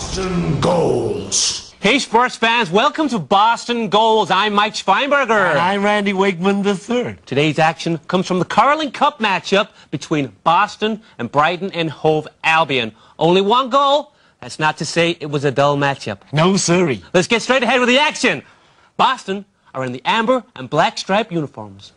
Boston Goals. Hey sports fans, welcome to Boston Goals. I'm Mike Schweinberger. And I'm Randy Wakeman III. Today's action comes from the Carling Cup matchup between Boston and Brighton and Hove Albion. Only one goal. That's not to say it was a dull matchup. No, sirree. Let's get straight ahead with the action. Boston are in the amber and black stripe uniforms.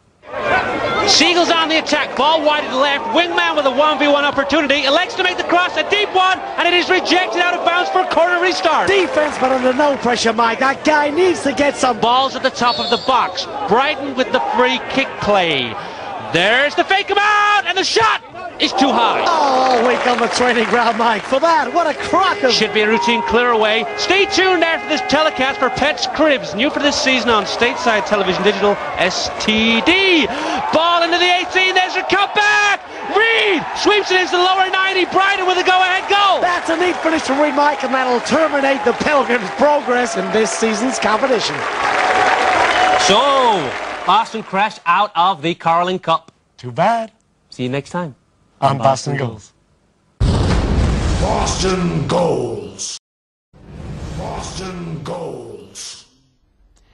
Seagulls on the attack, ball wide to the left, Wingman with a 1v1 opportunity, elects to make the cross, a deep one, and it is rejected out of bounds for a corner restart. Defense, but under no pressure, Mike. That guy needs to get some balls at the top of the box. Brighton with the free kick play. There's the fake him out, and the shot is too high. Oh, wake on the training ground, Mike. For that, what a cracker. Should be a routine clear away. Stay tuned after this telecast for Pets Cribs, new for this season on Stateside Television Digital STD. Ball into the 18, there's a cutback. Reed sweeps it into the lower 90. Brighton with a go-ahead goal. That's a neat finish from Reed, Mike, and that'll terminate the Pilgrims' progress in this season's competition. So, Boston crashed out of the Carling Cup. Too bad. See you next time on Boston Goals. Boston Goals. Boston Goals.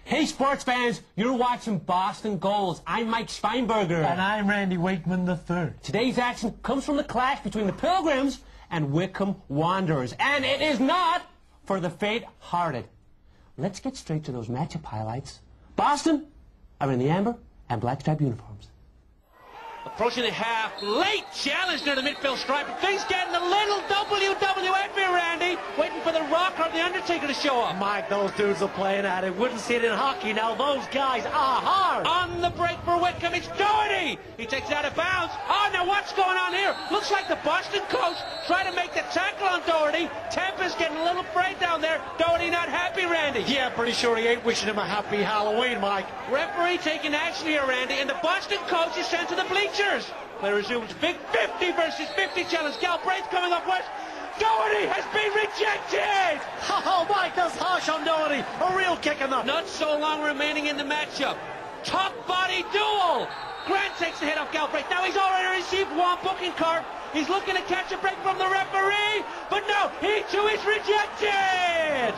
Hey sports fans, you're watching Boston Goals. I'm Mike Schweinberger. And I'm Randy Wakeman III. Today's action comes from the clash between the Pilgrims and Wickham Wanderers. And it is not for the faint-hearted. Let's get straight to those matchup highlights. Boston are in the amber and black stripe uniforms. Approaching the half, late challenge near the midfield stripe. Things getting a little WWF here, Randy. Waiting for the Rock or the Undertaker to show up. Mike, those dudes are playing at it. Wouldn't see it in hockey. Now those guys are hard. On the break for Wickham, it's Doherty. He takes it out of bounds. Oh, now what's going on here? Looks like the Boston coach trying to make the tackle on Doherty. Tempa's getting a little frayed down there. Doherty not happy, Randy. Yeah, pretty sure he ain't wishing him a happy Halloween, Mike. Referee taking action here, Randy, and the Boston coach is sent to the bleachers. Play resumes. Big 50 versus 50 challenge. Galbraith coming up west. Doherty has been rejected! Oh, Mike, that's harsh on Doherty. A real kick in the... Not so long remaining in the matchup. Top body duel. Grant takes the hit off Galbraith. Now he's already received one booking card. He's looking to catch a break from the referee. But no, he too is rejected!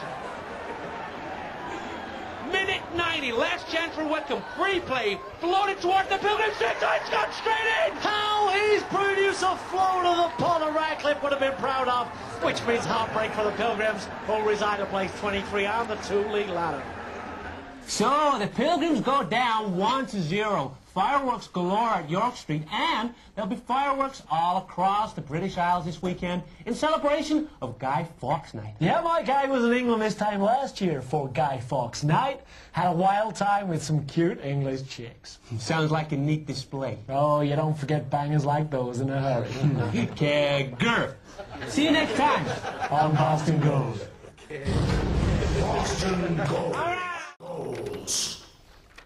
Minute 90, last chance for Wickham. Free play, floated towards the Pilgrims. It's gone straight in! How he's produced a flow to the pole that Radcliffe would have been proud of, which means heartbreak for the Pilgrims, who reside in place 23 on the two-league ladder. So, the Pilgrims go down 1-0. Fireworks galore at York Street, and there'll be fireworks all across the British Isles this weekend in celebration of Guy Fawkes Night. Yeah, my guy was in England this time last year for Guy Fawkes Night. Had a wild time with some cute English chicks. Sounds like a neat display. Oh, you don't forget bangers like those in a hurry. Kegger. See you next time on Boston Goals. Boston Goals.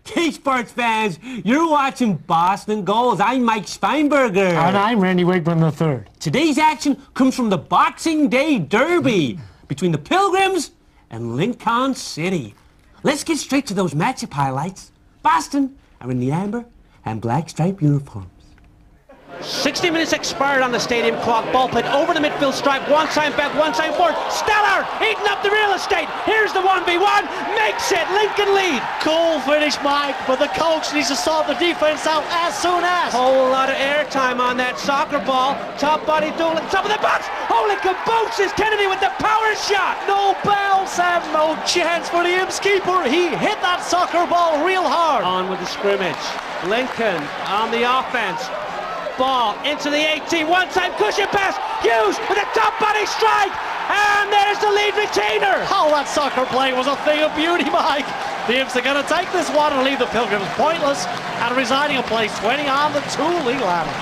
Hey sports fans, you're watching Boston Goals. I'm Mike Schweinberger. And I'm Randy Wakeman III. Today's action comes from the Boxing Day Derby between the Pilgrims and Lincoln City. Let's get straight to those matchup highlights. Boston are in the amber and black stripe uniforms. 60 minutes expired on the stadium clock. Ball played over the midfield stripe. One time back, one time forward. Stellar eating up the real estate. Here's the 1v1. Makes it. Lincoln lead. Cool finish, Mike, but the coach needs to sort the defense out as soon as. Whole lot of airtime on that soccer ball. Top body duel at the top of the box. Holy caboose is Kennedy with the power shot. No bounce and no chance for the Imps keeper. He hit that soccer ball real hard. On with the scrimmage. Lincoln on the offense. Ball into the 18, one-time cushion pass, Hughes with a top body strike, and there's the lead retainer. Oh, that soccer play was a thing of beauty, Mike. The Imps are going to take this one and leave the Pilgrims pointless and residing in place 20 on the two-league ladder.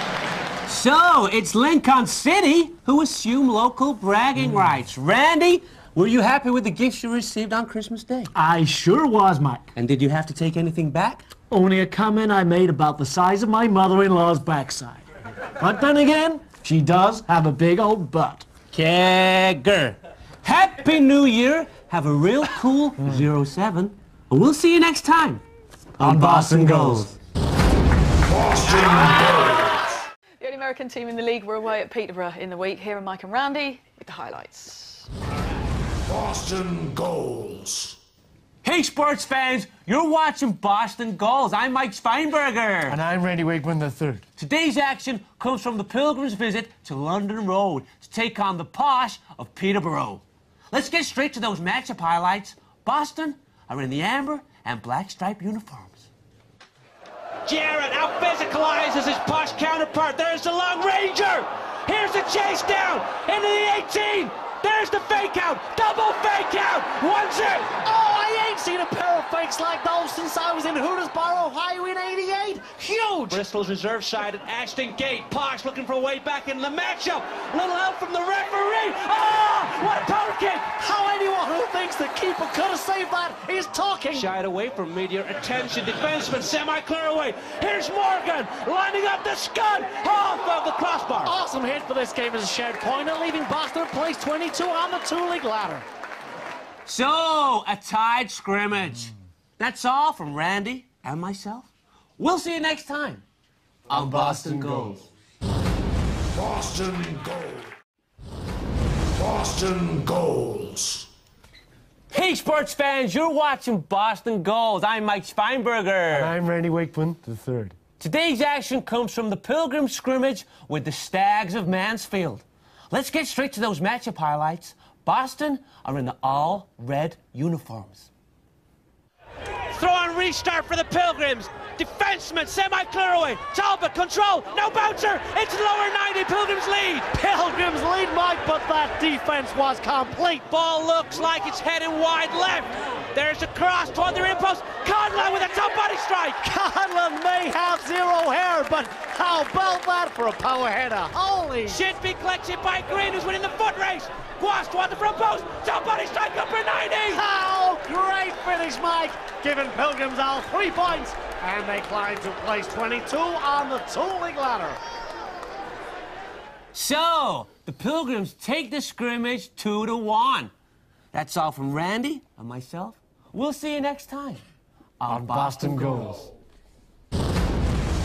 So, it's Lincoln City who assume local bragging rights. Randy, were you happy with the gifts you received on Christmas Day? I sure was, Mike. And did you have to take anything back? Only a comment I made about the size of my mother-in-law's backside. But then again, she does have a big old butt. Kegger. Happy New Year. Have a real cool 07. And we'll see you next time on Boston Goals. Boston Goals. The only American team in the league were away at Peterborough in the week. Here are Mike and Randy with the highlights. Boston goals. Hey, sports fans, you're watching Boston Goals. I'm Mike Schweinberger. And I'm Randy Wakeman III. Today's action comes from the Pilgrims' visit to London Road to take on the Posh of Peterborough. Let's get straight to those matchup highlights. Boston are in the amber and black striped uniforms. Jarrett out-physicalizes his Posh counterpart. There's the long ranger. Here's the chase down into the 18. There's the fake out. Double fake out. 1-0. Oh, I ain't seen a pair of fakes like those since I was in Hootersboro, Ohio in '88. Huge. Bristol's reserve side at Ashton Gate. Posh looking for a way back in the matchup. Little help from the referee. Oh, what a power kick. How anyone who thinks the keeper could have saved that is talking. Shied away from media attention. Defenseman semi-clear away. Here's Morgan lining up the scud off of the crossbar. Awesome hit for this game as a shared pointer, leaving Boston at place 22 on the two-league ladder. So, a tied scrimmage. That's all from Randy and myself. We'll see you next time on Boston Goals. Boston goals. Boston goals. Hey, sports fans, you're watching Boston Goals. I'm Mike Schweinberger. And I'm Randy Wakeman III. Today's action comes from the Pilgrim scrimmage with the Stags of Mansfield. Let's get straight to those matchup highlights. Boston are in the all-red uniforms. Throw on restart for the Pilgrims. Defenseman, semi-clear away. Talbot, control, no bouncer. It's lower 90, Pilgrims lead. Pilgrims lead, Mike, but that defense was complete. Ball looks like it's heading wide left. There's a cross toward their impost. Conlon with a top body strike. Conlon may have zero hair, but how about that for a power header? Holy! Shin be collected by Green, who's winning the foot race. Guas toward the front post. Top body strike up for 90. How great finish, Mike, giving Pilgrims all 3 points, and they climb to place 22 on the two-league ladder. So, the Pilgrims take the scrimmage 2-1. That's all from Randy and myself. We'll see you next time on Boston Goals.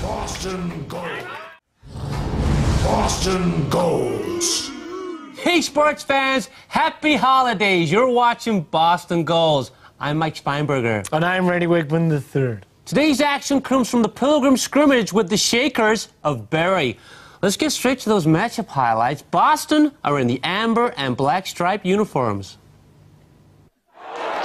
Boston goals. Boston goals. Hey, sports fans, happy holidays. You're watching Boston Goals. I'm Mike Schweinberger. And I'm Randy Wakeman III. Today's action comes from the Pilgrim scrimmage with the Shakers of Bury. Let's get straight to those matchup highlights. Boston are in the amber and black striped uniforms.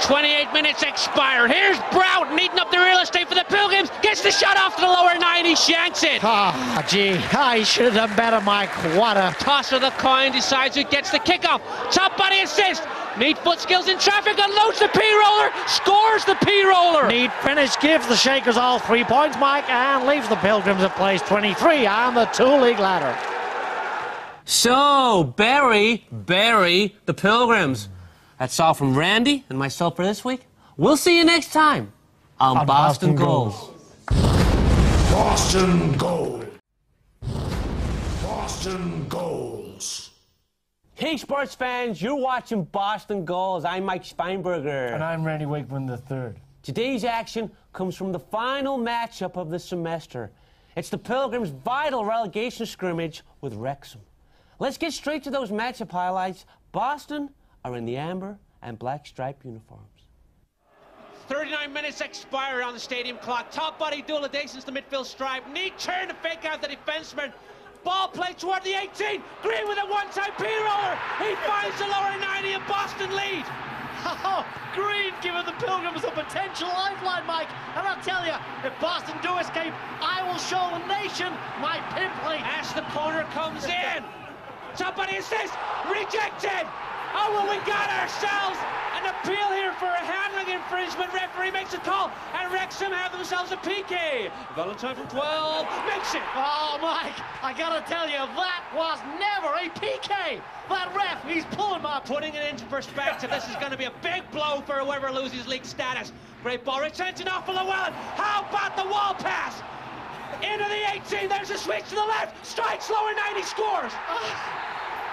28 minutes expired. Here's Broughton eating up the real estate for the Pilgrims. Gets the shot off to the lower 90. Shanks it. Ah, gee, I should have done better, Mike. What a Toss of the coin, decides who gets the kickoff. Top body assist. Neat foot skills in traffic. Unloads the P-roller. Scores the P-roller. neat finish. Gives the Shakers all 3 points, Mike, and leaves the Pilgrims at place 23 on the two-league ladder. So, bury the Pilgrims. That's all from Randy and myself for this week. We'll see you next time on Boston Goals. Boston goals. Boston goals. Hey, sports fans, you're watching Boston Goals. I'm Mike Schweinberger. And I'm Randy Wakeman III. Today's action comes from the final matchup of the semester. It's the Pilgrims' vital relegation scrimmage with Wrexham. Let's get straight to those matchup highlights. Boston are in the amber and black striped uniforms. 39 minutes expired on the stadium clock. Top body duel adjacent to the midfield stripe. Neat turn to fake out the defenseman. Ball played toward the 18. Green with a one-time P-roller. He finds the lower 90 and Boston lead. Oh, Green giving the Pilgrims a potential lifeline, Mike. And I'll tell you, if Boston do escape, I will show the nation my pimpley. As the corner comes in. Top body assist. Rejected. Oh, well, we got ourselves an appeal here for a handling infringement. Referee makes a call, and Wrexham have themselves a PK. Valentine from 12 makes it. Oh, Mike, I gotta tell you, that was never a PK. That ref, he's pulling my... Putting it into perspective, this is going to be a big blow for whoever loses league status. Great ball retention off of Llewellyn. How about the wall pass? Into the 18, there's a switch to the left. Strikes lower 90, scores.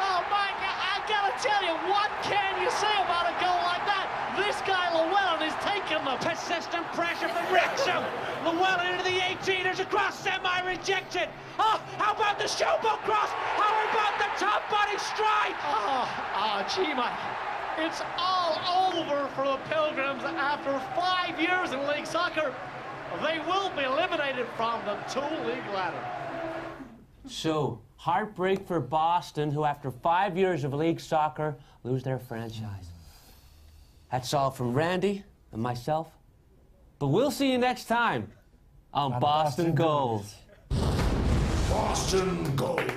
Oh, Mike, I gotta tell you, what can you say about a goal like that? This guy, Llewellyn, is taking the persistent pressure from Wrexham. Llewellyn into the 18, there's a cross, semi-rejected. Oh, how about the showboat cross? How about the top body strike? Oh, gee, Mike. It's all over for the Pilgrims after 5 years in league soccer. They will be eliminated from the two-league ladder. So, heartbreak for Boston, who after 5 years of league soccer lose their franchise. That's all from Randy and myself. But we'll see you next time on Boston Goals. Boston Goals.